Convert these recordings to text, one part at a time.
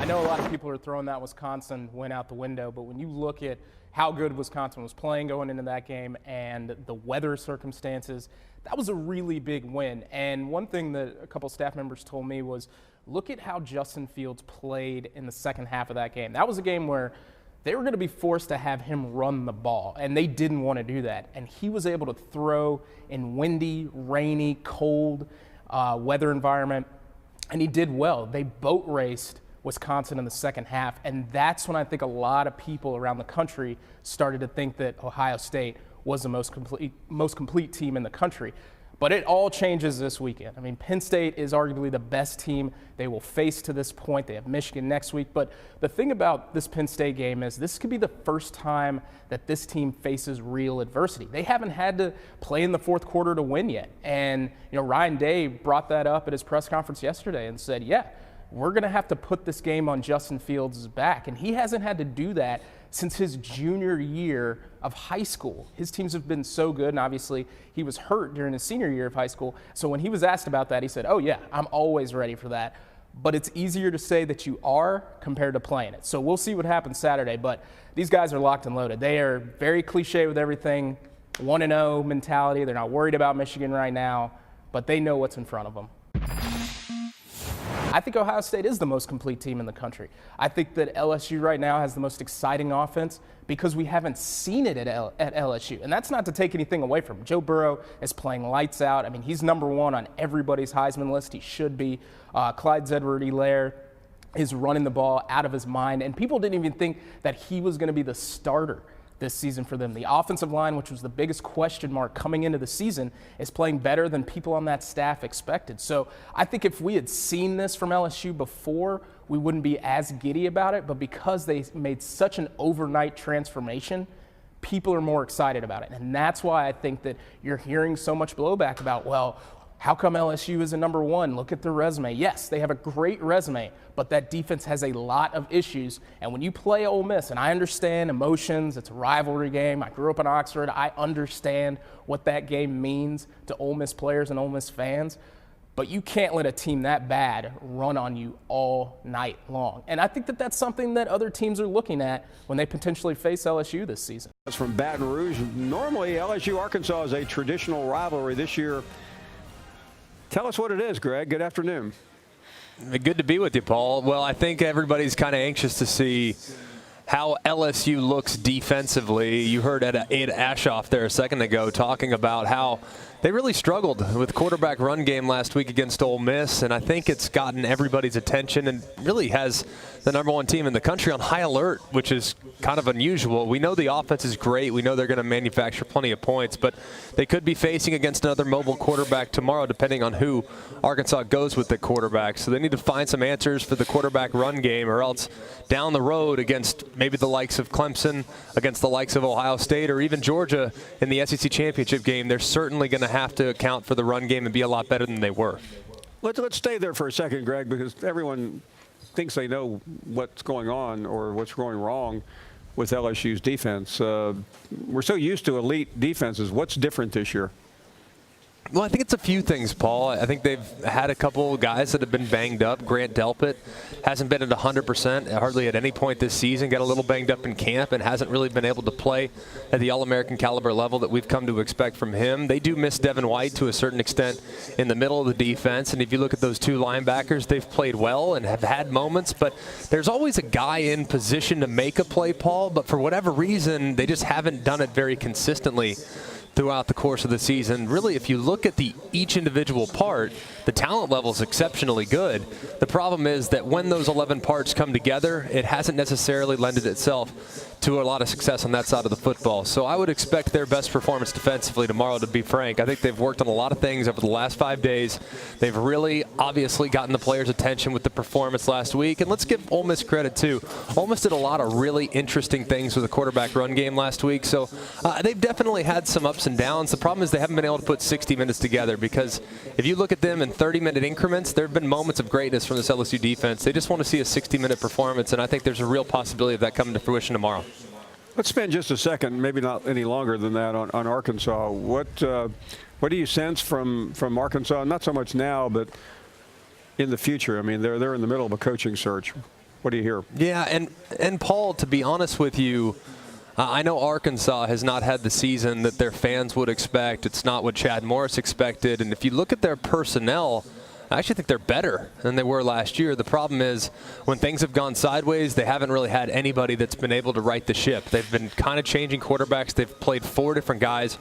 I know a lot of people are throwing that Wisconsin win out the window, but when you look at how good Wisconsin was playing going into that game and the weather circumstances, that was a really big win. And one thing that a couple staff members told me was, look at how Justin Fields played in the second half of that game. That was a game where they were going to be forced to have him run the ball, and they didn't want to do that. And he was able to throw in windy, rainy, cold weather environment, and he did well. They boat raced Wisconsin in the second half, and that's when I think a lot of people around the country started to think that Ohio State was the most complete team in the country. But it all changes this weekend. I mean, Penn State is arguably the best team they will face to this point. They have Michigan next week. But the thing about this Penn State game is this could be the first time that this team faces real adversity. They haven't had to play in the fourth quarter to win yet. And, Ryan Day brought that up at his press conference yesterday and said, yeah, we're going to have to put this game on Justin Fields' back. And he hasn't had to do that since his junior year of high school. His teams have been so good, and obviously he was hurt during his senior year of high school. So when he was asked about that, he said, oh yeah, I'm always ready for that. But it's easier to say that you are compared to playing it. So we'll see what happens Saturday, but these guys are locked and loaded. They are very cliche with everything, 1-0 mentality. They're not worried about Michigan right now, but they know what's in front of them. I think Ohio State is the most complete team in the country. I think that LSU right now has the most exciting offense because we haven't seen it at LSU. And that's not to take anything away from him. Joe Burrow is playing lights out. I mean, he's number one on everybody's Heisman list. He should be. Clyde Edwards-Helaire is running the ball out of his mind. And people didn't even think that he was going to be the starter this season for them. The offensive line, which was the biggest question mark coming into the season, is playing better than people on that staff expected. So I think if we had seen this from LSU before, we wouldn't be as giddy about it. But because they made such an overnight transformation, people are more excited about it. And that's why I think that you're hearing so much blowback about, well, how come LSU is a number one? Look at their resume. Yes, they have a great resume, but that defense has a lot of issues. And when you play Ole Miss, and I understand emotions, it's a rivalry game. I grew up in Oxford. I understand what that game means to Ole Miss players and Ole Miss fans. But you can't let a team that bad run on you all night long. And I think that that's something that other teams are looking at when they potentially face LSU this season. That's from Baton Rouge. Normally, LSU-Arkansas is a traditional rivalry. This year, tell us what it is, Greg. Good afternoon. Good to be with you, Paul. Well, I think everybody's kind of anxious to see how LSU looks defensively. You heard Ed Ashoff there a second ago talking about how they really struggled with quarterback run game last week against Ole Miss, and I think it's gotten everybody's attention and really has the number one team in the country on high alert, which is kind of unusual. We know the offense is great. We know they're going to manufacture plenty of points, but they could be facing against another mobile quarterback tomorrow, depending on who Arkansas goes with the quarterback. So they need to find some answers for the quarterback run game, or else down the road against maybe the likes of Clemson, against the likes of Ohio State, or even Georgia in the SEC championship game, they're certainly going to have to account for the run game and be a lot better than they were. Let's stay there for a second, Greg, because everyone thinks they know what's going on or what's going wrong with LSU's defense. We're so used to elite defenses. What's different this year? Well, I think it's a few things, Paul. I think they've had a couple guys that have been banged up. Grant Delpit hasn't been at 100% hardly at any point this season. Got a little banged up in camp and hasn't really been able to play at the All-American caliber level that we've come to expect from him. They do miss Devin White to a certain extent in the middle of the defense. And if you look at those two linebackers, they've played well and have had moments. But there's always a guy in position to make a play, Paul. But for whatever reason, they just haven't done it very consistently throughout the course of the season. Really, if you look at each individual part, the talent level is exceptionally good. The problem is that when those 11 parts come together, it hasn't necessarily lended itself to a lot of success on that side of the football. So I would expect their best performance defensively tomorrow, to be frank. I think they've worked on a lot of things over the last 5 days. They've really obviously gotten the players' attention with the performance last week. And let's give Ole Miss credit, too. Ole Miss did a lot of really interesting things with the quarterback run game last week. So they've definitely had some ups and downs. The problem is they haven't been able to put 60 minutes together, because if you look at them in 30-minute increments, there have been moments of greatness from this LSU defense. They just want to see a 60-minute performance, and I think there's a real possibility of that coming to fruition tomorrow. Let's spend just a second, maybe not any longer than that, on Arkansas. What do you sense from Arkansas? Not so much now, but in the future. I mean, they're in the middle of a coaching search. What do you hear? Yeah, and Paul, to be honest with you, I know Arkansas has not had the season that their fans would expect. It's not what Chad Morris expected. And if you look at their personnel, I actually think they're better than they were last year. The problem is when things have gone sideways, they haven't really had anybody that's been able to right the ship. They've been kind of changing quarterbacks. They've played 4 different guys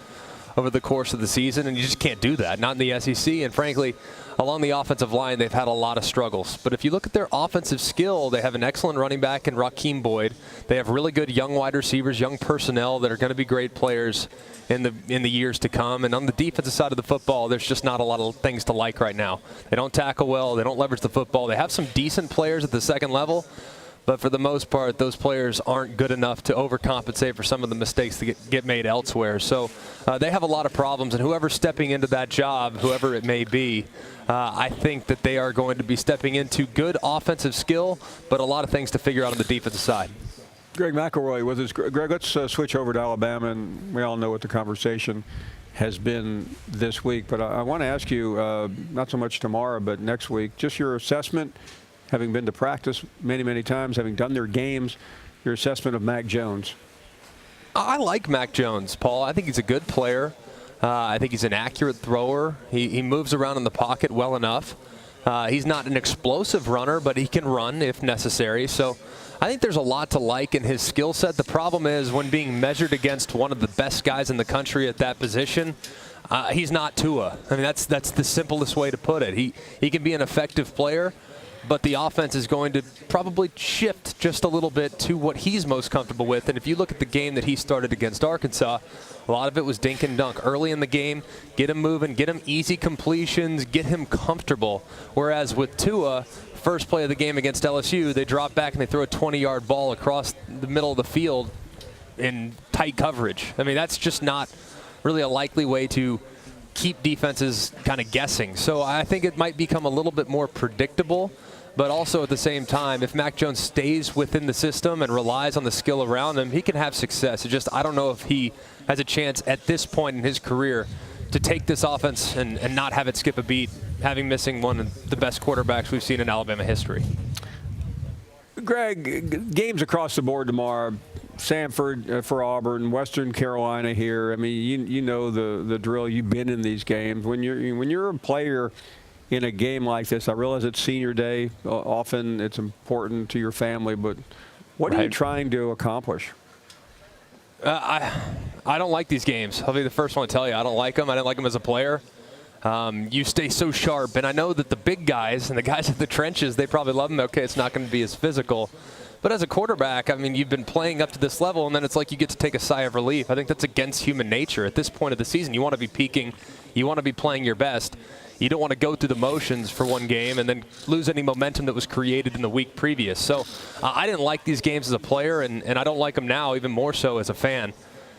over the course of the season, and you just can't do that, not in the SEC. And frankly, along the offensive line, they've had a lot of struggles. But if you look at their offensive skill, they have an excellent running back in Rakeem Boyd. They have really good young wide receivers, young personnel that are going to be great players in the years to come. And on the defensive side of the football, there's just not a lot of things to like right now. They don't tackle well. They don't leverage the football. They have some decent players at the second level, but for the most part, those players aren't good enough to overcompensate for some of the mistakes that get made elsewhere. So they have a lot of problems, and whoever's stepping into that job, whoever it may be, I think that they are going to be stepping into good offensive skill, but a lot of things to figure out on the defensive side. Greg McElroy with us. Greg, let's switch over to Alabama, and we all know what the conversation has been this week. But I want to ask you, not so much tomorrow, but next week, just your assessment, having been to practice many, many times, having done their games, your assessment of Mac Jones. I like Mac Jones, Paul. I think he's a good player. I think he's an accurate thrower. He moves around in the pocket well enough. He's not an explosive runner, but he can run if necessary. So I think there's a lot to like in his skill set. The problem is when being measured against one of the best guys in the country at that position, he's not Tua. I mean, that's the simplest way to put it. He can be an effective player, but the offense is going to probably shift just a little bit to what he's most comfortable with. And if you look at the game that he started against Arkansas, a lot of it was dink and dunk. Early in the game, get him moving, get him easy completions, get him comfortable. Whereas with Tua, first play of the game against LSU, they drop back and they throw a 20-yard ball across the middle of the field in tight coverage. I mean, that's just not really a likely way to keep defenses kind of guessing. So I think it might become a little bit more predictable. But also at the same time, if Mac Jones stays within the system and relies on the skill around him, he can have success. It's just I don't know if he has a chance at this point in his career to take this offense and not have it skip a beat, having missing one of the best quarterbacks we've seen in Alabama history. Greg, games across the board tomorrow. Samford for Auburn, Western Carolina here. I mean, you know the drill. You've been in these games. When you're a player in a game like this, I realize it's senior day. Often it's important to your family, but what are you trying to accomplish? I don't like these games. I'll be the first one to tell you. I don't like them. I didn't like them as a player. You stay so sharp, and I know that the big guys and the guys in the trenches, they probably love them. Okay, it's not going to be as physical. But as a quarterback, I mean, you've been playing up to this level, and then it's like you get to take a sigh of relief. I think that's against human nature. At this point of the season, you want to be peaking. You want to be playing your best. You don't want to go through the motions for one game and then lose any momentum that was created in the week previous. So I didn't like these games as a player, and I don't like them now even more so as a fan.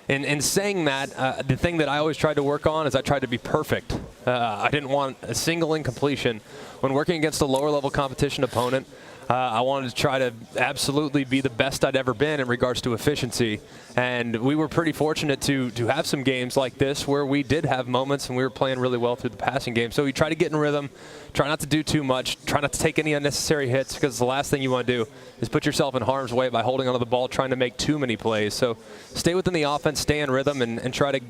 And saying that, the thing that I always tried to work on is I tried to be perfect. I didn't want a single incompletion. When working against a lower-level competition opponent, I wanted to try to absolutely be the best I'd ever been in regards to efficiency. And we were pretty fortunate to have some games like this where we did have moments and we were playing really well through the passing game. So we try to get in rhythm, try not to do too much, try not to take any unnecessary hits, because the last thing you want to do is put yourself in harm's way by holding onto the ball, trying to make too many plays. So stay within the offense, stay in rhythm, and try to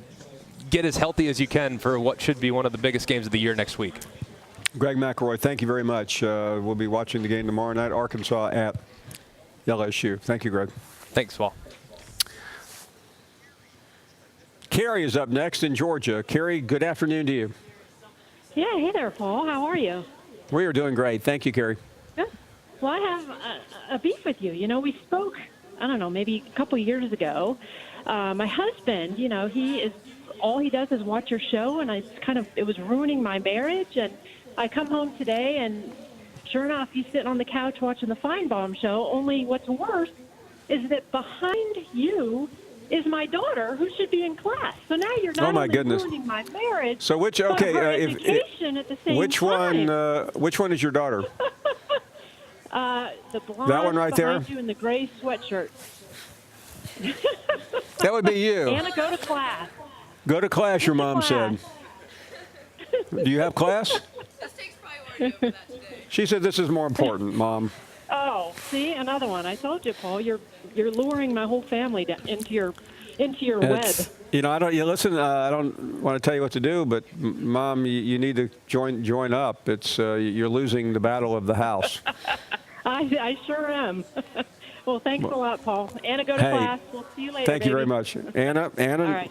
get as healthy as you can for what should be one of the biggest games of the year next week. Greg McElroy, thank you very much. We'll be watching the game tomorrow night, Arkansas at LSU. Thank you, Greg. Thanks, Paul. Carrie is up next in Georgia. Carrie, good afternoon to you. Yeah, hey there, Paul. How are you? We are doing great. Thank you, Carrie. Good. Well, I have a beef with you. You know, we spoke, I don't know, maybe a couple years ago. My husband, you know, all he does is watch your show, and it was ruining my marriage. And I come home today, and sure enough, he's sitting on the couch watching the Finebaum Show. Only what's worse is that behind you is my daughter, who should be in class. So now you're not only ruining my marriage, so but her education at the same time. Which one is your daughter? The blonde that one right there? You in the gray sweatshirt. That would be you. Anna, go to class. Go to class, your mom said. Do you have class? This takes priority over that today. She said this is more important, Mom. Oh, see, another one. I told you, Paul. You're luring my whole family into your web. I don't. Listen. I don't want to tell you what to do, but Mom, you need to join up. It's you're losing the battle of the house. I sure am. Well, thanks a lot, Paul. Anna, go to class. We'll see you later. Thank you very much, Anna. All right.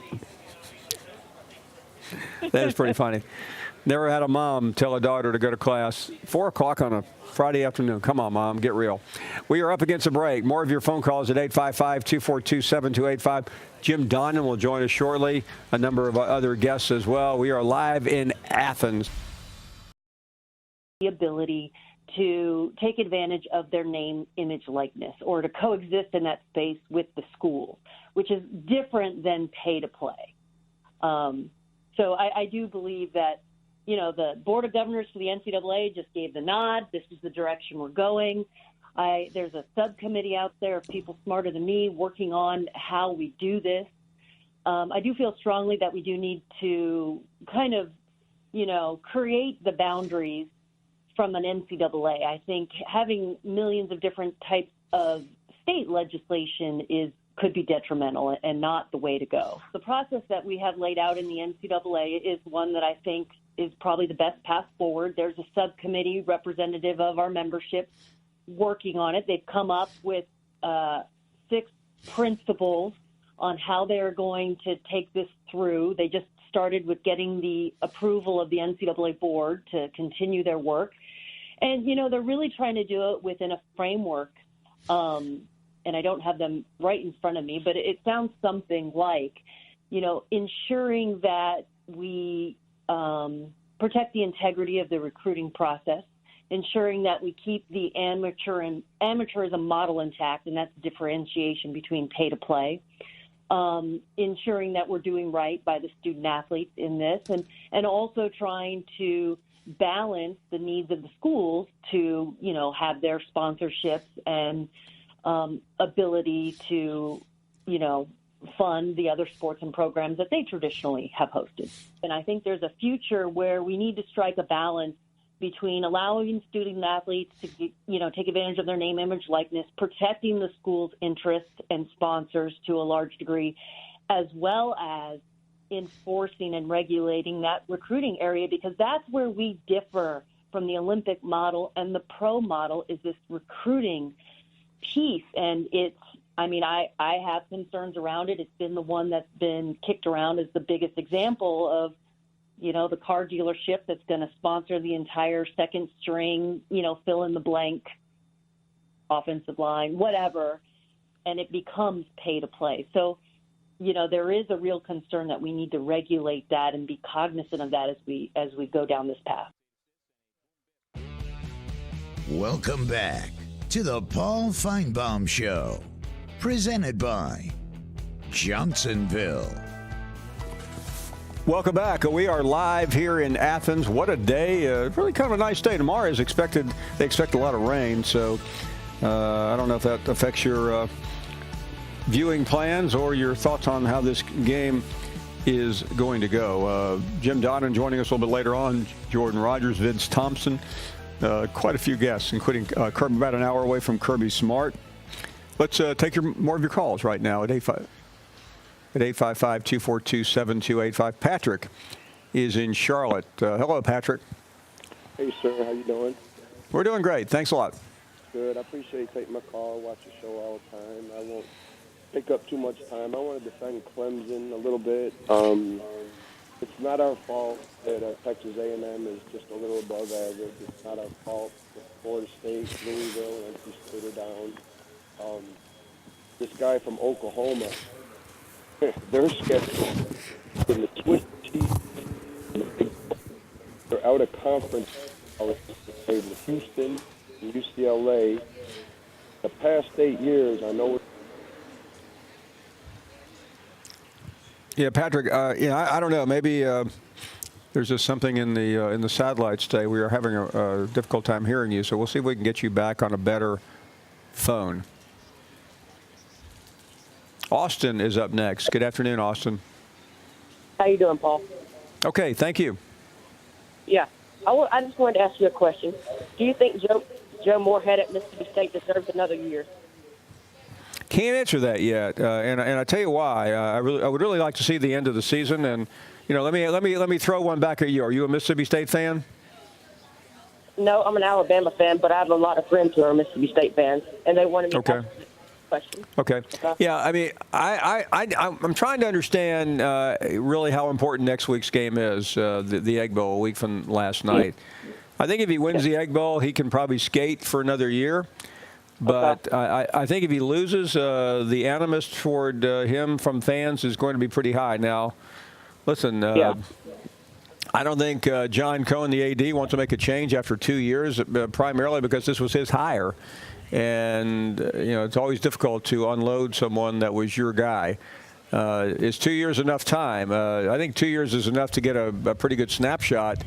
That is pretty funny. Never had a mom tell a daughter to go to class 4 o'clock on a Friday afternoon. Come on, Mom, get real. We are up against a break. More of your phone calls at 855-242-7285. Jim Donnan will join us shortly. A number of other guests as well. We are live in Athens. The ability to take advantage of their name, image, likeness, or to coexist in that space with the school, which is different than pay to play. So I do believe that, the Board of Governors for the NCAA just gave the nod. This is the direction we're going. There's a subcommittee out there of people smarter than me working on how we do this. I do feel strongly that we do need to kind of, create the boundaries from an NCAA. I think having millions of different types of state legislation could be detrimental and not the way to go. The process that we have laid out in the NCAA is one that I think is probably the best path forward. There's a subcommittee representative of our membership working on it. They've come up with 6 principles on how they're going to take this through. They just started with getting the approval of the NCAA board to continue their work. And, they're really trying to do it within a framework. And I don't have them right in front of me, but it sounds something like, ensuring that we protect the integrity of the recruiting process, ensuring that we keep the amateurism model intact, and that's differentiation between pay to play, ensuring that we're doing right by the student athletes in this, and also trying to balance the needs of the schools to, have their sponsorships and ability to, fund the other sports and programs that they traditionally have hosted. And I think there's a future where we need to strike a balance between allowing student athletes to, take advantage of their name, image, likeness, protecting the school's interests and sponsors to a large degree, as well as enforcing and regulating that recruiting area, because that's where we differ from the Olympic model and the pro model is this recruiting piece. And I have concerns around it. It's been the one that's been kicked around as the biggest example of, the car dealership that's going to sponsor the entire second string, fill in the blank offensive line, whatever. And it becomes pay to play. So, there is a real concern that we need to regulate that and be cognizant of that as we go down this path. Welcome back to the Paul Finebaum Show, presented by Johnsonville. Welcome back. We are live here in Athens. What a day. Really kind of a nice day. Tomorrow is expected. They expect a lot of rain, so I don't know if that affects your viewing plans or your thoughts on how this game is going to go. Jim Donnan joining us a little bit later on. Jordan Rogers, Vince Thompson. Quite a few guests, including Kirby, about an hour away from Kirby Smart. Let's take more of your calls right now at 855-242-7285. Patrick is in Charlotte. Hello, Patrick. Hey, sir. How you doing? We're doing great. Thanks a lot. Good. I appreciate you taking my call. I watch the show all the time. I won't take up too much time. I want to defend Clemson a little bit. It's not our fault that Texas A&M is just a little above average. It's not our fault that Florida State, Louisville, and NC State are down. This guy from Oklahoma, their schedule in the Swiss team, they're out of conference. They played with Houston and UCLA. The past 8 years, I know. Yeah, Patrick. I don't know. Maybe there's just something in the satellites today. We are having a difficult time hearing you, so we'll see if we can get you back on a better phone. Austin is up next. Good afternoon, Austin. How you doing, Paul? Okay, thank you. Yeah, I just wanted to ask you a question. Do you think Joe Moorhead at Mississippi State deserves another year? Can't answer that yet, and I tell you why. I would really like to see the end of the season, and let me throw one back at you. Are you a Mississippi State fan? No, I'm an Alabama fan, but I have a lot of friends who are Mississippi State fans, and they wanted me to ask this question. Okay. Yeah, I mean, I'm trying to understand really how important next week's game is, the Egg Bowl, a week from last night. I think if he wins the Egg Bowl, he can probably skate for another year. But I think if he loses, the animus toward him from fans is going to be pretty high. Now, listen, I don't think John Cohen, the AD, wants to make a change after 2 years, primarily because this was his hire. And, it's always difficult to unload someone that was your guy. Is 2 years enough time? I think 2 years is enough to get a pretty good snapshot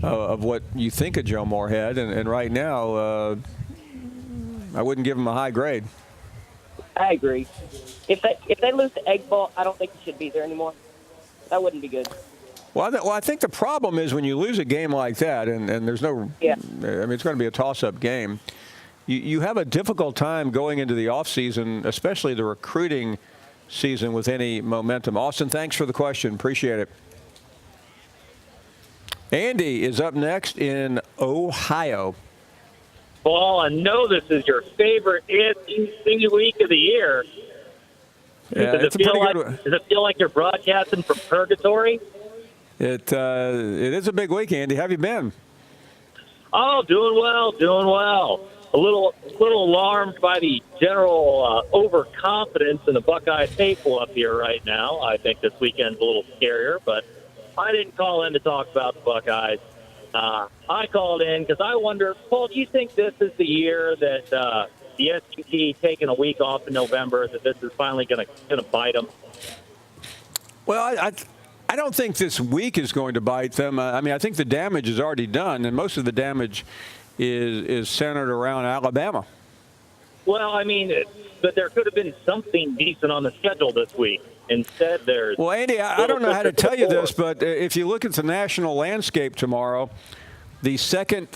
of what you think of Joe Moorhead. And right now, I wouldn't give him a high grade. I agree. If they lose the Egg Bowl, I don't think he should be there anymore. That wouldn't be good. Well, I think the problem is when you lose a game like that, and there's no – I mean, it's going to be a toss-up game. You have a difficult time going into the offseason, especially the recruiting season, with any momentum. Austin, thanks for the question. Appreciate it. Andy is up next in Ohio. Paul, I know this is your favorite SEC week of the year. Yeah, does it feel like you're broadcasting from purgatory? It is a big week, Andy. How have you been? Oh, doing well. A little alarmed by the general overconfidence in the Buckeye faithful up here right now. I think this weekend's a little scarier, but I didn't call in to talk about the Buckeyes. I called in because I wonder, Paul, do you think this is the year that the SEC taking a week off in November, that this is finally going to bite them? Well, I don't think this week is going to bite them. I mean, I think the damage is already done, and most of the damage is centered around Alabama. Well, I mean, but there could have been something decent on the schedule this week. Instead, there's... Well, Andy, I don't know how to tell you this, but if you look at the national landscape tomorrow, the second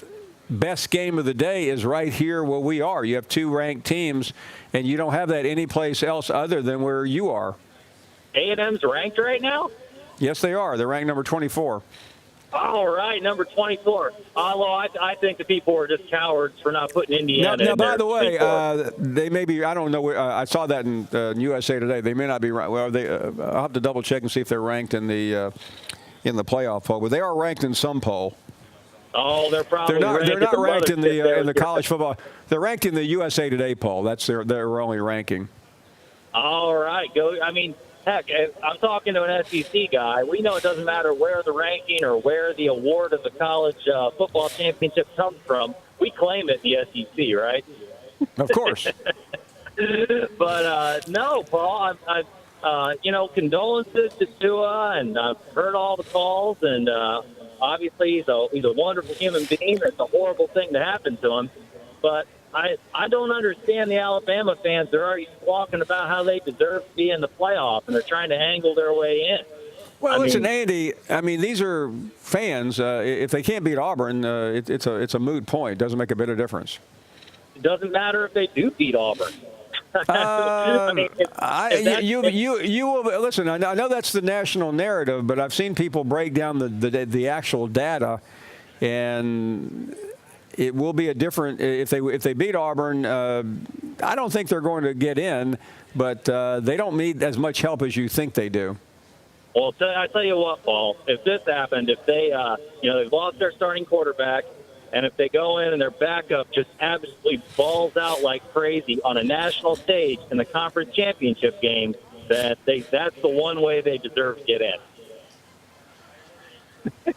best game of the day is right here where we are. You have two ranked teams, and you don't have that anyplace else other than where you are. A&M's ranked right now? Yes, they are. They're ranked number 24. All right, number 24. Although I think the people are just cowards for not putting Indiana now in there. By the way, they may be, I don't know, I saw that in USA Today. They may not be ranked. Well, I'll have to double check and see if they're ranked in the playoff poll. But they are ranked in some poll. Oh, they're probably they're not ranked in the college football. They're ranked in the USA Today poll. That's their only ranking. All right, go. I mean, heck, I'm talking to an SEC guy. We know it doesn't matter where the ranking or where the award of the college football championship comes from. We claim it the SEC, right? Of course. But no, Paul. Condolences to Tua, and I've heard all the calls, and obviously he's a wonderful human being. It's a horrible thing to happen to him, but I don't understand the Alabama fans. They're already talking about how they deserve to be in the playoff, and they're trying to angle their way in. Well, listen, Andy, I mean, these are fans. If they can't beat Auburn, it's a moot point. It doesn't make a bit of difference. It doesn't matter if they do beat Auburn. You will listen. I know that's the national narrative, but I've seen people break down the actual data, and it will be a different if they beat Auburn. I don't think they're going to get in, but they don't need as much help as you think they do. Well, I tell you what, Paul. If this happened, if they they've lost their starting quarterback, and if they go in and their backup just absolutely balls out like crazy on a national stage in the conference championship game, that's the one way they deserve to get in.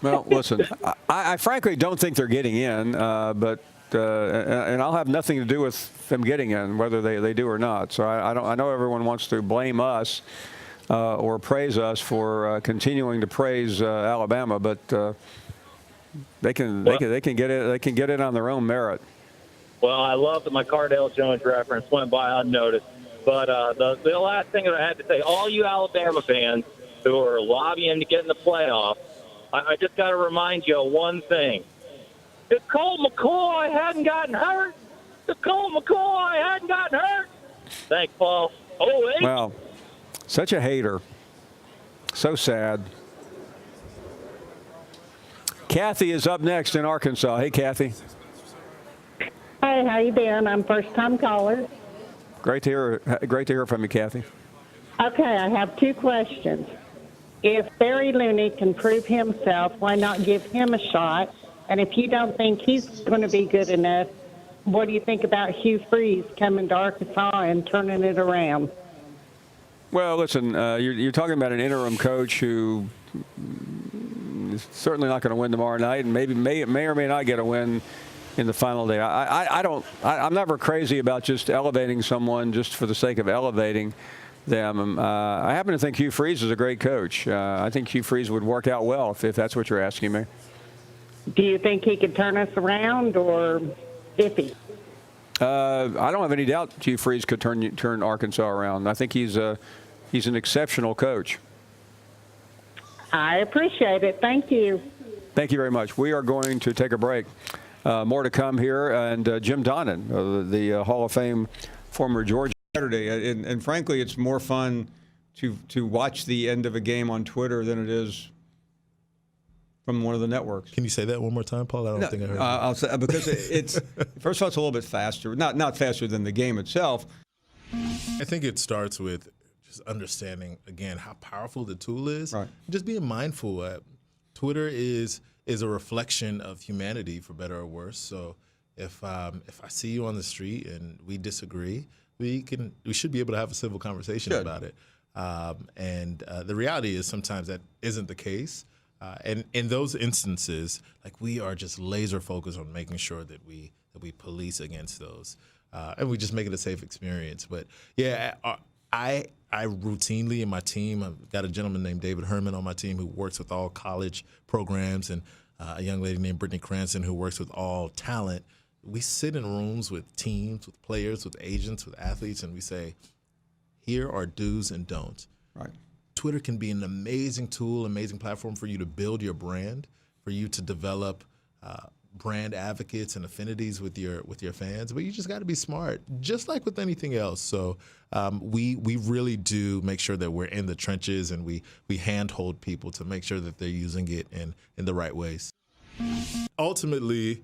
Well, listen, I frankly don't think they're getting in, but I'll have nothing to do with them getting in, whether they do or not. So I know everyone wants to blame us or praise us for continuing to praise Alabama, but they can get it. They can get it on their own merit. Well, I love that my Cardale Jones reference went by unnoticed. But the last thing that I had to say, all you Alabama fans who are lobbying to get in the playoffs, I just got to remind you of one thing. if Cole McCoy hadn't gotten hurt, Thanks, Paul. Oh, hey. Wow. Such a hater. So sad. Kathy is up next in Arkansas. Hey, Kathy. Hey, how you doing? I'm first-time caller. Great to hear from you, Kathy. Okay, I have two questions. If Barry Looney can prove himself, why not give him a shot? And if you don't think he's going to be good enough, what do you think about Hugh Freeze coming to Arkansas and turning it around? Well, listen, you're talking about an interim coach who is certainly not going to win tomorrow night, and may or may not get a win in the final day. I'm never crazy about just elevating someone just for the sake of elevating them. I happen to think Hugh Freeze is a great coach. I think Hugh Freeze would work out well if that's what you're asking me. Do you think he could turn us around, or iffy? I don't have any doubt Hugh Freeze could turn Arkansas around. I think he's an exceptional coach. I appreciate it. Thank you. Thank you very much. We are going to take a break. More to come here. And Jim Donnan, the Hall of Fame former Georgia. Saturday. And frankly, it's more fun to watch the end of a game on Twitter than it is from one of the networks. Can you say that one more time, Paul? I don't think I heard you. I'll say, because it's first of all, it's a little bit faster. Not faster than the game itself. I think it starts with just understanding, again, how powerful the tool is. Right. Just being mindful. Twitter is a reflection of humanity, for better or worse. So if I see you on the street and we disagree, we should be able to have a civil conversation about it. And the reality is sometimes that isn't the case. And in those instances, like, we are just laser focused on making sure that we police against those, and we just make it a safe experience. But yeah, I routinely in my team, I've got a gentleman named David Herman on my team who works with all college programs, and a young lady named Brittany Cranston who works with all talent. We sit in rooms with teams, with players, with agents, with athletes, and we say, here are do's and don'ts. Right. Twitter can be an amazing tool, amazing platform for you to build your brand, for you to develop brand advocates and affinities with your fans. But you just got to be smart, just like with anything else. So we really do make sure that we're in the trenches, and we handhold people to make sure that they're using it in the right ways. Ultimately,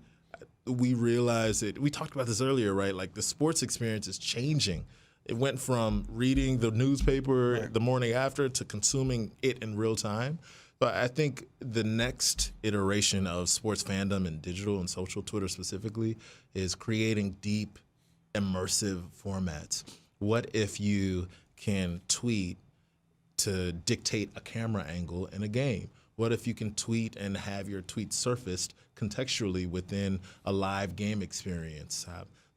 we realize that we talked about this earlier, right? Like, the sports experience is changing. It went from reading the newspaper the morning after to consuming it in real time. But I think the next iteration of sports fandom and digital and social, Twitter specifically, is creating deep, immersive formats. What if you can tweet to dictate a camera angle in a game? What if you can tweet and have your tweet surfaced contextually within a live game experience?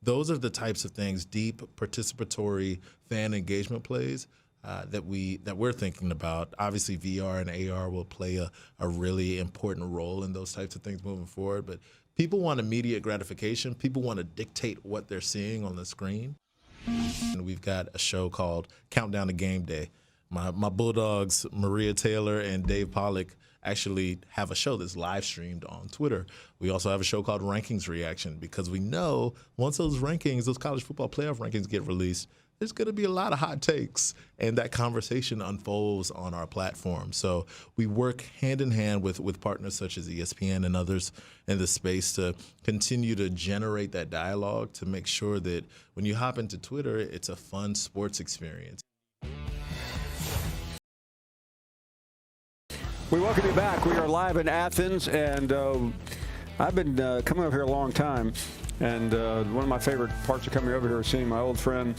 Those are the types of things, deep participatory fan engagement plays that we're thinking about. Obviously, VR and AR will play a really important role in those types of things moving forward. But people want immediate gratification. People want to dictate what they're seeing on the screen. And we've got a show called Countdown to Game Day. My Bulldogs, Maria Taylor and Dave Pollock, actually have a show that's live streamed on Twitter. We also have a show called Rankings Reaction, because we know once those college football playoff rankings get released, there's going to be a lot of hot takes, and that conversation unfolds on our platform. So we work hand in hand with partners such as ESPN and others in the space to continue to generate that dialogue, to make sure that when you hop into Twitter, it's a fun sports experience. We welcome you back. We are live in Athens, and I've been coming over here a long time, and one of my favorite parts of coming over here is seeing my old friend.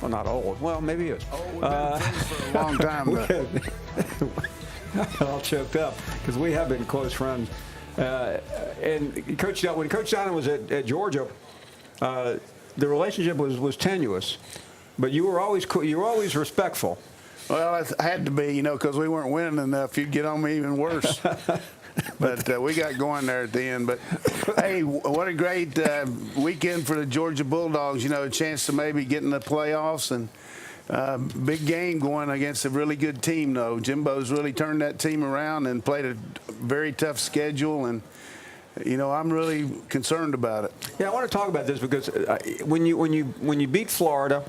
Well, not old. Well, maybe he is. Oh, we've been friends for a long time. I'm all choked up because we have been close friends. And when Coach Donnan was at Georgia, the relationship was tenuous, but you were always cool. You were always respectful. Well, I had to be, because we weren't winning enough. You'd get on me even worse. But we got going there at the end. But, hey, what a great weekend for the Georgia Bulldogs. A chance to maybe get in the playoffs, and big game going against a really good team, though. Jimbo's really turned that team around and played a very tough schedule. And I'm really concerned about it. Yeah, I want to talk about this because when you beat Florida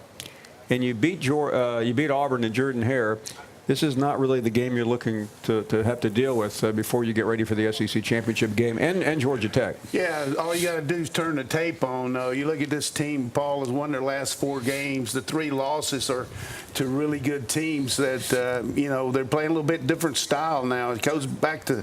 and you beat Auburn and Jordan-Hare, this is not really the game you're looking to have to deal with before you get ready for the SEC championship game and Georgia Tech. Yeah, all you got to do is turn the tape on. You look at this team, Paul has won their last 4 games. The 3 losses are to really good teams that, they're playing a little bit different style now. It goes back to,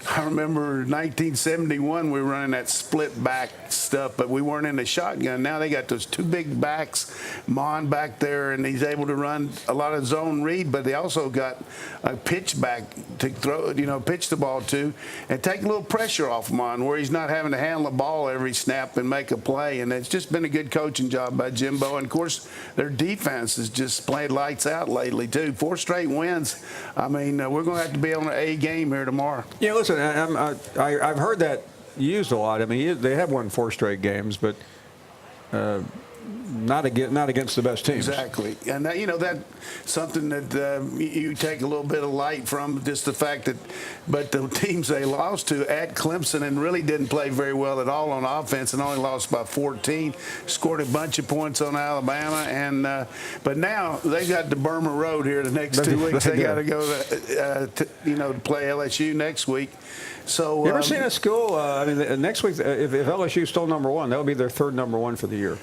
I remember 1971, we were running that split back stuff, but we weren't in the shotgun. Now they got those 2 big backs, Mon back there, and he's able to run a lot of zone read, but they also got a pitch back to throw, pitch the ball to and take a little pressure off Mon where he's not having to handle the ball every snap and make a play. And it's just been a good coaching job by Jimbo. And, of course, their defense has just played lights out lately, too. 4 straight wins. I mean, we're going to have to be on an A game here tomorrow. Yeah, listen, I've heard that used a lot. I mean, they have won 4 straight games, but not against the best teams. Exactly. And that's something that you take a little bit of light from, just the fact that, but the teams they lost to at Clemson and really didn't play very well at all on offense and only lost by 14, scored a bunch of points on Alabama. And but now they got the Burma Road here the next 2 weeks. They got to go to play LSU next week. So you ever seen a school? Next week, if LSU is still number 1, that would be their 3rd number 1 for the year.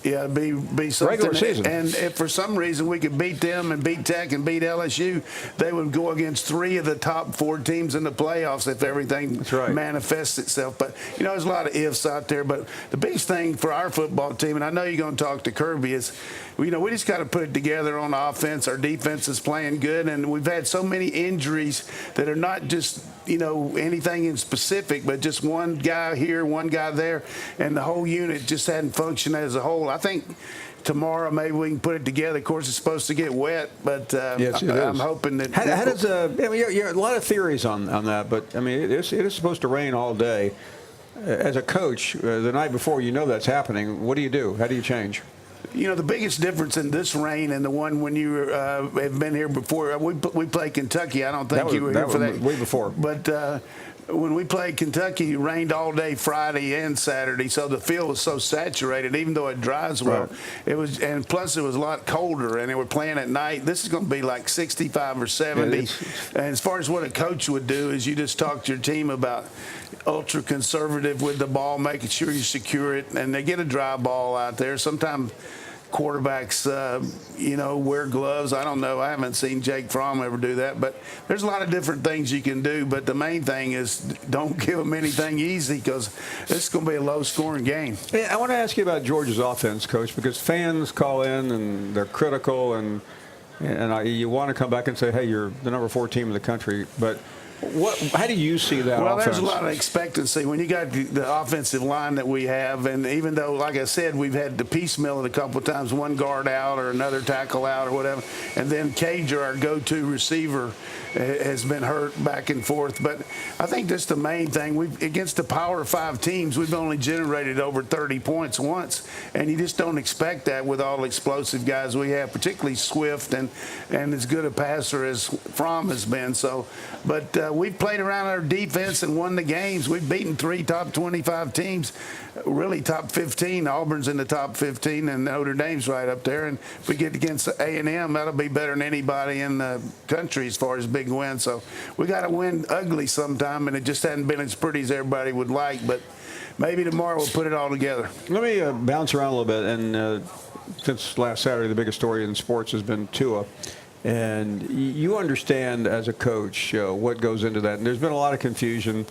Yeah, be something. Regular season. And if for some reason we could beat them and beat Tech and beat LSU, they would go against 3 of the top 4 teams in the playoffs if everything manifests itself. But, there's a lot of ifs out there. But the biggest thing for our football team, and I know you're going to talk to Kirby, is, we just got to put it together on offense. Our defense is playing good, and we've had so many injuries that are not just, anything in specific, but just one guy here, one guy there, and the whole unit just hadn't functioned as a whole. I think tomorrow maybe we can put it together. Of course, it's supposed to get wet, but yes, I'm hoping that. How does a lot of theories on that, but I mean it is supposed to rain all day. As a coach, the night before, that's happening. What do you do? How do you change? The biggest difference in this rain and the one when you have been here before, we played Kentucky. I don't think you were here for that. Way before. But when we played Kentucky, it rained all day Friday and Saturday, so the field was so saturated, even though it dries well. It was, and plus it was a lot colder, and they were playing at night. This is going to be like 65 or 70. And as far as what a coach would do is you just talk to your team about ultra conservative with the ball, making sure you secure it, and they get a dry ball out there. Sometimes quarterbacks, wear gloves. I don't know. I haven't seen Jake Fromm ever do that. But there's a lot of different things you can do. But the main thing is don't give them anything easy because this is going to be a low-scoring game. Yeah, I want to ask you about Georgia's offense, Coach, because fans call in and they're critical, and you want to come back and say, hey, you're the number 4 team in the country. But how do you see that offense? Well, there's a lot of expectancy when you got the offensive line that we have, and even though, like I said, we've had to piecemeal it a couple of times, one guard out or another tackle out or whatever, and then Cager, our go-to receiver, has been hurt back and forth. But I think that's the main thing. Against the Power 5 teams, we've only generated over 30 points once, and you just don't expect that with all the explosive guys we have, particularly Swift and as good a passer as Fromm has been. So, but we've played around our defense and won the games. We've beaten 3 top 25 teams, really top 15. Auburn's in the top 15, and Notre Dame's right up there. And if we get against A&M, that'll be better than anybody in the country as far as big wins. So we got to win ugly sometime, and it just hasn't been as pretty as everybody would like. But maybe tomorrow we'll put it all together. Let me bounce around a little bit. And since last Saturday, the biggest story in sports has been Tua. And you understand as a coach what goes into that. And there's been a lot of confusion.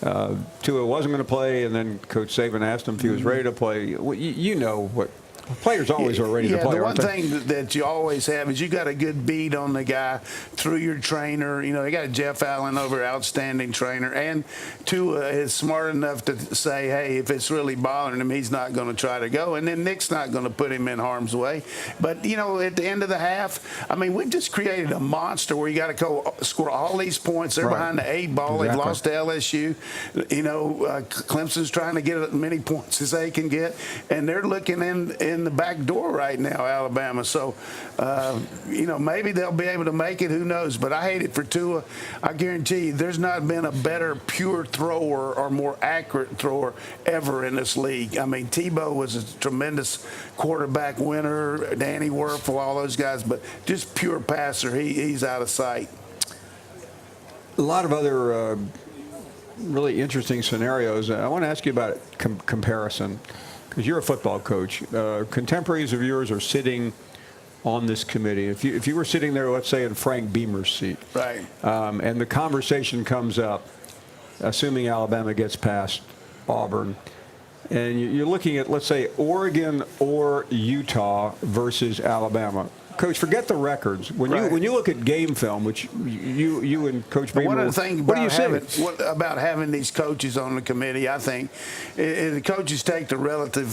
Tua wasn't going to play, and then Coach Saban asked him if he was ready to play. You know what Players always are ready to play. The one thing that you always have is you got a good beat on the guy through your trainer. You know, they got Jeff Allen over, outstanding trainer, and Tua is smart enough to say, hey, if it's really bothering him, he's not going to try to go. And then Nick's not going to put him in harm's way. But, you know, at the end of the half, I mean, we've just created a monster where you got to go score all these points. They're behind the 8 ball. Exactly. They've lost to LSU. You know, Clemson's trying to get as many points as they can get. And they're looking in in the back door right now, Alabama. So, maybe they'll be able to make it. Who knows? But I hate it for Tua. I guarantee you there's not been a better pure thrower or more accurate thrower ever in this league. I mean, Tebow was a tremendous quarterback winner, Danny Werfel, all those guys, but just pure passer. He's out of sight. A lot of other really interesting scenarios. I want to ask you about comparison, because you're a football coach. Contemporaries of yours are sitting on this committee. If you were sitting there, let's say, in Frank Beamer's seat, right, and the conversation comes up, assuming Alabama gets past Auburn, and you're looking at, let's say, Oregon or Utah versus Alabama. Coach, forget the records. When you look at game film, which you and Coach Beamer, one of the things what do you see? About having these coaches on the committee, I think the coaches take the relative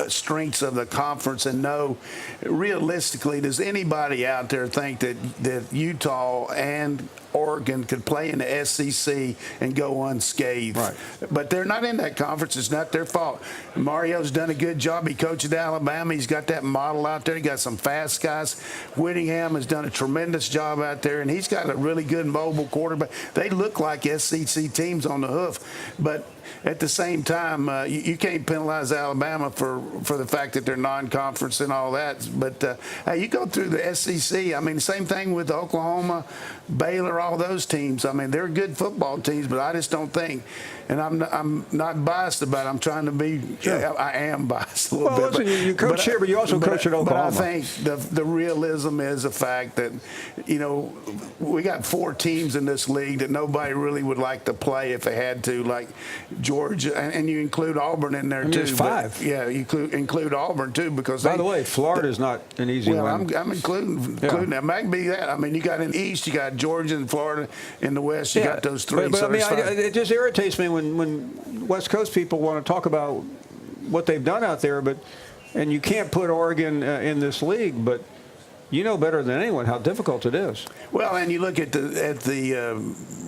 strengths of the conference and know realistically, does anybody out there think that Utah and Oregon could play in the SEC and go unscathed? Right. But they're not in that conference. It's not their fault. Mario's done a good job. He coached at Alabama. He's got that model out there. He got some fast guys. Whittingham has done a tremendous job out there, and he's got a really good mobile quarterback. They look like SEC teams on the hoof, but at the same time, you can't penalize Alabama for the fact that they're non-conference and all that. But you go through the SEC. I mean, same thing with Oklahoma, Baylor, all those teams. I mean, they're good football teams, but I just don't think. And I'm not biased about it. I'm trying to be. Sure. I am biased a little bit. Listen, you coach here, but you also coach at Oklahoma. But I think the realism is the fact that, we got 4 teams in this league that nobody really would like to play if they had to, like Georgia, and you include Auburn in there too. There's 5. Yeah, you include Auburn too, because by the way, Florida's not an easy win. I'm including that. It might be that. I mean, you got in the East, you got Georgia and Florida. In the West, you got those 3. But so I mean, it just irritates me when West Coast people want to talk about what they've done out there, and you can't put Oregon in this league, but you know better than anyone how difficult it is. Well, and you look at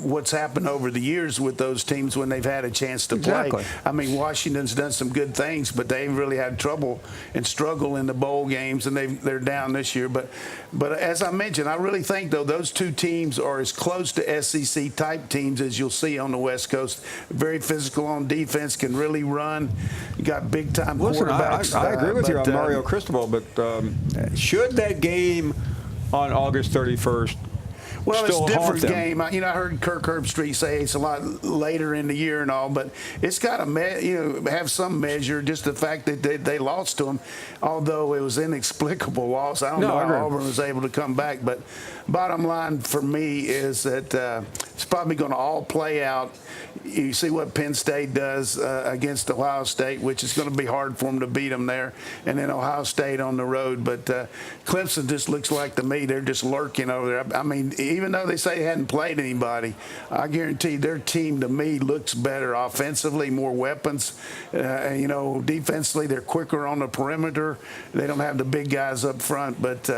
what's happened over the years with those teams when they've had a chance to play. Exactly. I mean, Washington's done some good things, but they've really had trouble and struggle in the bowl games, and they're down this year. But as I mentioned, I really think, though, those 2 teams are as close to SEC-type teams as you'll see on the West Coast. Very physical on defense, can really run. You got big-time quarterbacks. I agree with you on Mario Cristobal, but should that game on August 31st Well, it's still a different haunt them? game. I heard Kirk Herbstreit say it's a lot later in the year and all, but it's got to have some measure. Just the fact that they lost to them, although it was an inexplicable loss. I don't know how Auburn was able to come back. But bottom line for me is that it's probably going to all play out. You see what Penn State does against Ohio State, which is going to be hard for them to beat them there, and then Ohio State on the road. But Clemson just looks like to me they're just lurking over there. I mean, even though they say they hadn't played anybody, I guarantee their team to me looks better offensively, more weapons. Defensively they're quicker on the perimeter. They don't have the big guys up front, but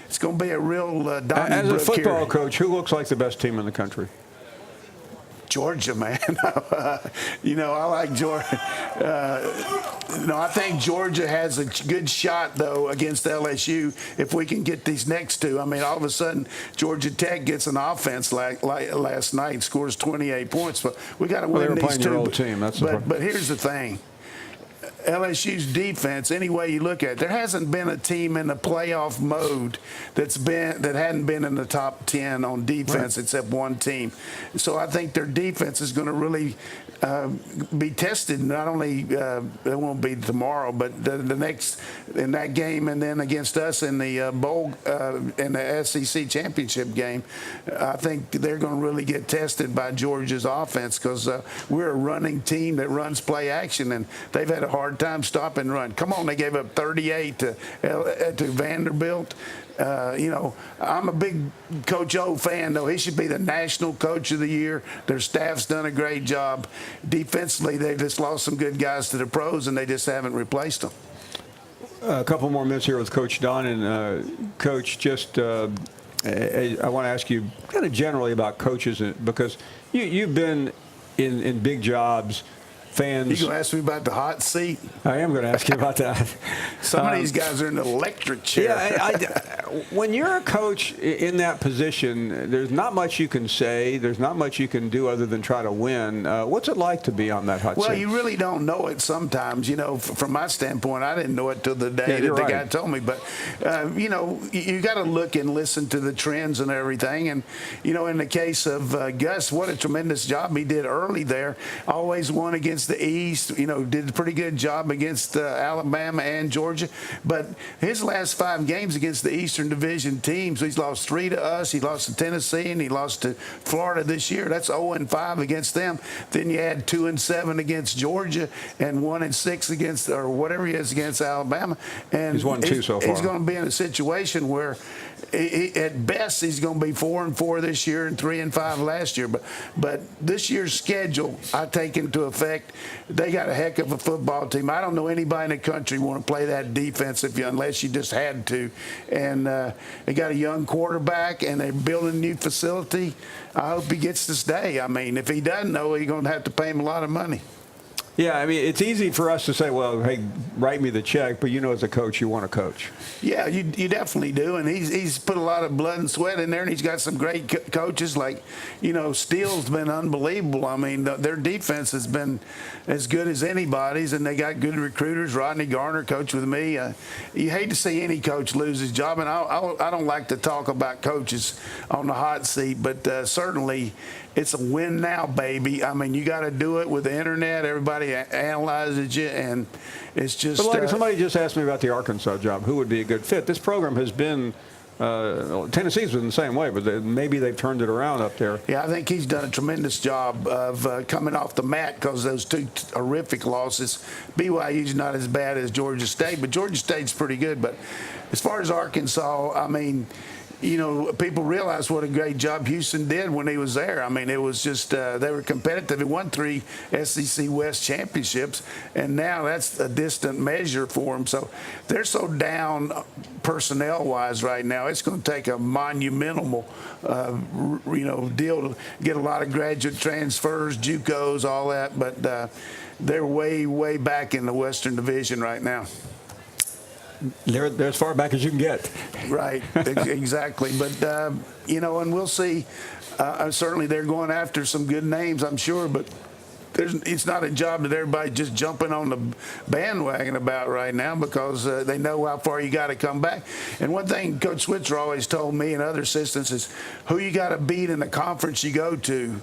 it's going to be a real Donnybrook As a football here. coach, who looks like the best team in the country? Georgia, man. I like Georgia. I think Georgia has a good shot, though, against LSU if we can get these next 2. I mean, all of a sudden, Georgia Tech gets an offense like last night, scores 28 points. But we got to win these 2. Playing your old team. But here's the thing. LSU's defense, any way you look at it, there hasn't been a team in the playoff mode that hadn't been in the top 10 on defense except one team. So I think their defense is going to really be tested. Not only it won't be tomorrow, but the next in that game, and then against us in the bowl in the SEC championship game. I think they're going to really get tested by Georgia's offense because we're a running team that runs play action, and they've had a hard time stopping run. Come on, they gave up 38 to Vanderbilt. I'm a big Coach O fan, though. He should be the National Coach of the Year. Their staff's done a great job. Defensively, they've just lost some good guys to the pros, and they just haven't replaced them. A couple more minutes here with Coach Don. And, Coach, just I want to ask you kind of generally about coaches, because you've been in big jobs fans. You gonna ask me about the hot seat? I am going to ask you about that. Some of these guys are in the electric chair. Yeah, when you're a coach in that position, there's not much you can say. There's not much you can do other than try to win. What's it like to be on that hot seat? Well, you really don't know it sometimes. From my standpoint, I didn't know it till the day that the guy told me. But, you got to look and listen to the trends and everything. And, in the case of Gus, what a tremendous job he did early there. Always won against the East, did a pretty good job against Alabama and Georgia. But his last 5 games against the Eastern Division teams, he's lost 3 to us, he lost to Tennessee, and he lost to Florida this year. That's 0-5 against them. Then you add 2-7 against Georgia and 1-6 against, or whatever he is, against Alabama. And he's won 2 so far. He's going to be in a situation where at best he's going to be 4-4 this year and 3-5 last year. But this year's schedule, I take into effect, they got a heck of a football team. I don't know anybody in the country want to play that defense unless you just had to. And they got a young quarterback, and they're building a new facility. I hope he gets to stay. I mean, if he doesn't, though, you're going to have to pay him a lot of money. Yeah, I mean, it's easy for us to say, well, hey, write me the check, but as a coach, you want to coach. Yeah, you definitely do, and he's put a lot of blood and sweat in there, and he's got some great coaches like, Steele's been unbelievable. I mean, their defense has been as good as anybody's, and they got good recruiters. Rodney Garner coached with me. You hate to see any coach lose his job, and I don't like to talk about coaches on the hot seat, but certainly it's a win now, baby. I mean, you got to do it with the internet. Everybody analyzes you, and it's just. But somebody just asked me about the Arkansas job. Who would be a good fit? This program has been. Tennessee's been the same way, but maybe they've turned it around up there. Yeah, I think he's done a tremendous job of coming off the mat because those 2 horrific losses. BYU's not as bad as Georgia State, but Georgia State's pretty good. But as far as Arkansas, I mean, people realize what a great job Houston did when he was there. I mean, it was just they were competitive. They won 3 SEC West championships, and now that's a distant measure for them. So they're so down personnel-wise right now. It's going to take a monumental, deal to get a lot of graduate transfers, JUCOs, all that. But they're way, way back in the Western Division right now. They're as far back as you can get. Right, exactly. But, and we'll see. Certainly they're going after some good names, I'm sure, but it's not a job that everybody just jumping on the bandwagon about right now because they know how far you got to come back. And one thing Coach Switzer always told me and other assistants is who you got to beat in the conference you go to.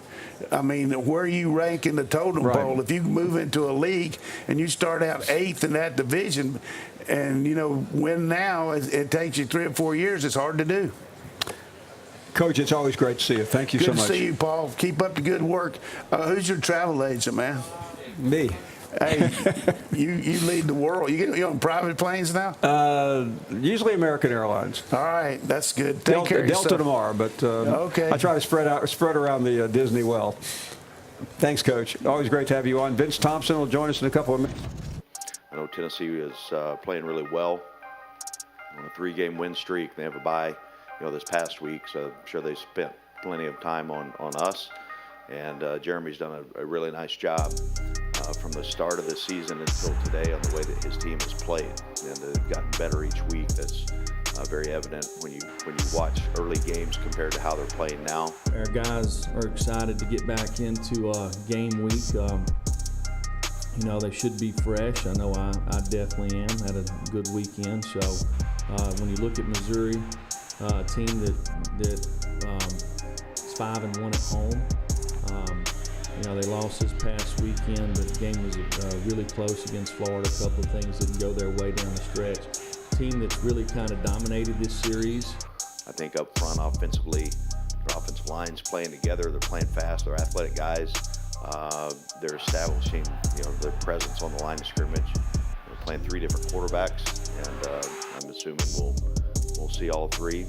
I mean, where you rank in the totem pole. If you move into a league and you start out 8th in that division and, win now, it takes you 3 or 4 years. It's hard to do. Coach, it's always great to see you. Thank you so much. Good to see you, Paul. Keep up the good work. Who's your travel agent, man? Me. Hey, you lead the world. You on private planes now? Usually American Airlines. All right, that's good. Take care of yourself. Delta tomorrow, but okay. I try to spread around the Disney well. Thanks, Coach. Always great to have you on. Vince Thompson will join us in a couple of minutes. I know Tennessee is playing really well on a 3-game win streak. They have a bye, this past week, so I'm sure they spent plenty of time on us. And Jeremy's done a really nice job from the start of the season until today on the way that his team has played, and they've gotten better each week. That's very evident when you watch early games compared to how they're playing now. Our guys are excited to get back into game week. They should be fresh. I know I definitely am. Had a good weekend. So when you look at Missouri, a team that is 5-1 at home. They lost this past weekend. The game was really close against Florida. A couple of things didn't go their way down the stretch. Team that's really kind of dominated this series. I think up front offensively, their offensive line's playing together. They're playing fast. They're athletic guys. They're establishing, their presence on the line of scrimmage. They're playing 3 different quarterbacks, and I'm assuming we'll see all 3.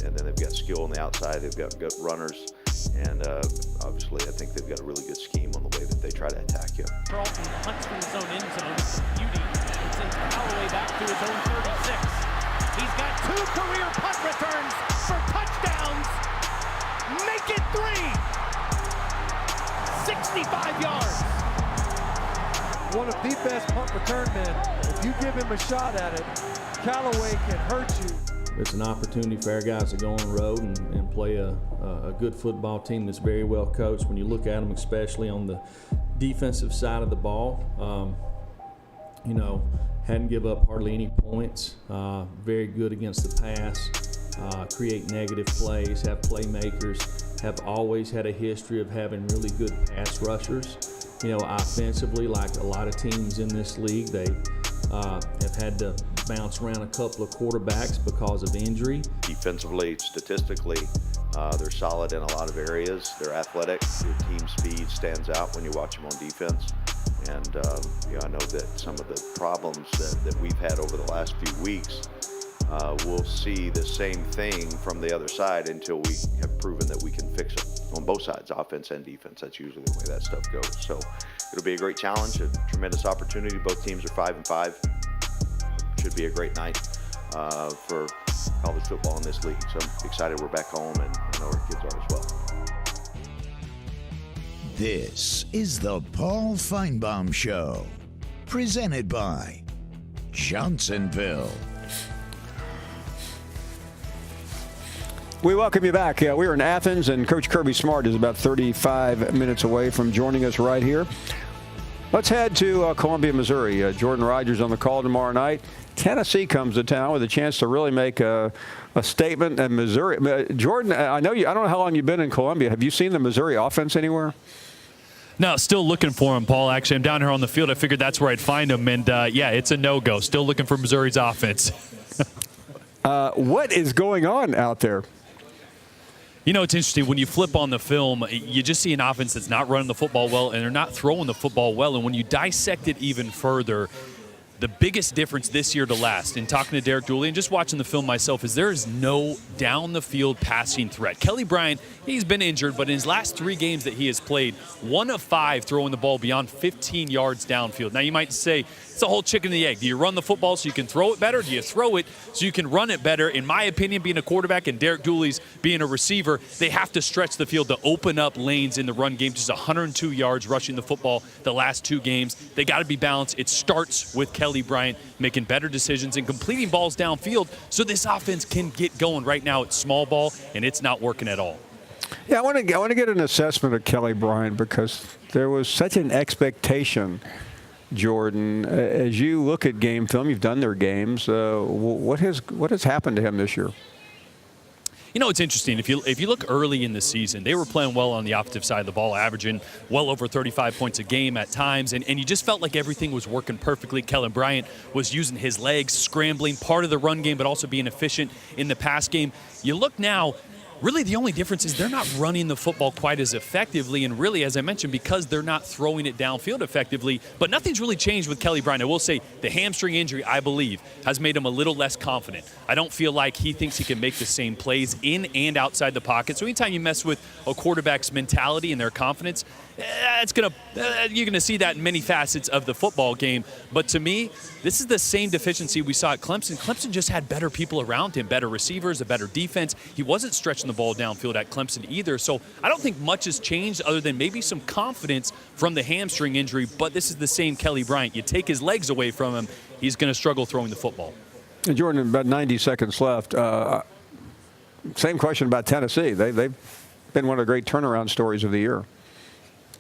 And then they've got skill on the outside. They've got good runners. And obviously, I think they've got a really good scheme on the way that they try to attack you. Charlton hunts for his own end zone. Beauty. It sends Callaway back to his own 36. He's got 2 career punt returns for touchdowns. Make it 3. 65 yards. one of the best punt return men. If you give him a shot at it, Callaway can hurt you. It's an opportunity for our guys to go on the road and play a good football team that's very well coached. When you look at them, especially on the defensive side of the ball, hadn't give up hardly any points, very good against the pass, create negative plays, have playmakers, have always had a history of having really good pass rushers. Offensively, like a lot of teams in this league, they have had to bounce around a couple of quarterbacks because of injury. Defensively, statistically, they're solid in a lot of areas. They're athletic. Their team speed stands out when you watch them on defense. And I know that some of the problems that we've had over the last few weeks, we'll see the same thing from the other side until we have proven that we can fix it on both sides, offense and defense. That's usually the way that stuff goes. So it'll be a great challenge, a tremendous opportunity. Both teams are 5-5. Should be a great night for college football in this league. So I'm excited we're back home, and I know our kids are as well. This is the Paul Finebaum Show, presented by Johnsonville. We welcome you back. We're in Athens, and Coach Kirby Smart is about 35 minutes away from joining us right here. Let's head to Columbia, Missouri. Jordan Rogers on the call tomorrow night. Tennessee comes to town with a chance to really make a statement in Missouri. Jordan, I don't know how long you've been in Columbia. Have you seen the Missouri offense anywhere? No, still looking for him, Paul. Actually, I'm down here on the field. I figured that's where I'd find him. And, it's a no-go. Still looking for Missouri's offense. What is going on out there? It's interesting. When you flip on the film, you just see an offense that's not running the football well, and they're not throwing the football well. And when you dissect it even further, the biggest difference this year to last, in talking to Derek Dooley and just watching the film myself, is there is no down-the-field passing threat. Kelly Bryant, he's been injured, but in his last 3 games that he has played, 1 of 5 throwing the ball beyond 15 yards downfield. Now, you might say, it's a whole chicken and the egg. Do you run the football so you can throw it better? Do you throw it so you can run it better? In my opinion, being a quarterback and Derek Dooley's being a receiver, they have to stretch the field to open up lanes in the run game. Just 102 yards rushing the football the last 2 games. They got to be balanced. It starts with Kelly Bryant making better decisions and completing balls downfield so this offense can get going. Right now it's small ball, and it's not working at all. Yeah, I want to get an assessment of Kelly Bryant because there was such an expectation, Jordan. As you look at game film, you've done their games. What has happened to him this year? It's interesting. If you look early in the season, they were playing well on the offensive side of the ball, averaging well over 35 points a game at times, and you just felt like everything was working perfectly. Kelly Bryant was using his legs, scrambling, part of the run game, but also being efficient in the pass game. You look now, really the only difference is they're not running the football quite as effectively, and really, as I mentioned, because they're not throwing it downfield effectively. But nothing's really changed with Kelly Bryant. I will say the hamstring injury, I believe, has made him a little less confident. I don't feel like he thinks he can make the same plays in and outside the pocket. So anytime you mess with a quarterback's mentality and their confidence, you're going to see that in many facets of the football game. But to me, this is the same deficiency we saw at Clemson. Clemson just had better people around him, better receivers, a better defense. He wasn't stretching the ball downfield at Clemson either. So I don't think much has changed other than maybe some confidence from the hamstring injury. But this is the same Kelly Bryant. You take his legs away from him, he's going to struggle throwing the football. And Jordan, about 90 seconds left. Same question about Tennessee. They've been one of the great turnaround stories of the year.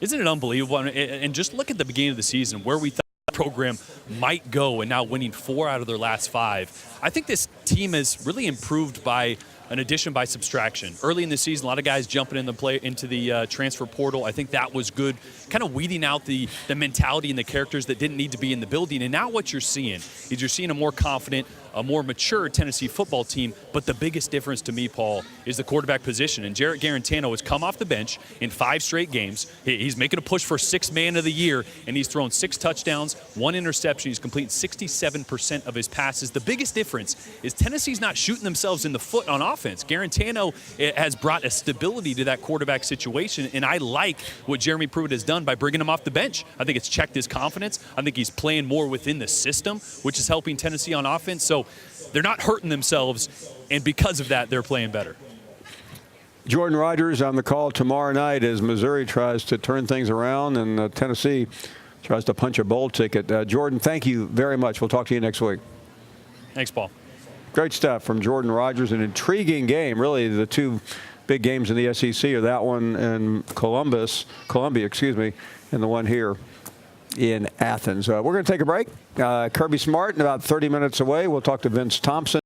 Isn't it unbelievable? And just look at the beginning of the season where we thought the program might go, and now winning 4 out of their last 5. I think this team has really improved by an addition by subtraction. Early in the season, a lot of guys jumping into the transfer portal. I think that was good, kind of weeding out the mentality and the characters that didn't need to be in the building. And now what you're seeing is you're seeing a more confident, a more mature Tennessee football team. But the biggest difference to me, Paul, is the quarterback position. And Jarrett Garantano has come off the bench in 5 straight games. He's making a push for 6th man of the year, and he's thrown 6 touchdowns, 1 interception. He's completing 67% of his passes. The biggest difference is Tennessee's not shooting themselves in the foot on offense. Garantano has brought a stability to that quarterback situation, and I like what Jeremy Pruitt has done by bringing him off the bench. I think it's checked his confidence. I think he's playing more within the system, which is helping Tennessee on offense. So they're not hurting themselves, and because of that, they're playing better. Jordan Rogers on the call tomorrow night as Missouri tries to turn things around, and Tennessee tries to punch a bowl ticket. Jordan, thank you very much. We'll talk to you next week. Thanks, Paul. Great stuff from Jordan Rogers. An intriguing game. Really, the two big games in the SEC are that one in Columbia, and the one here in Athens. We're going to take a break. Kirby Smart in about 30 minutes away. We'll talk to Vince Thompson.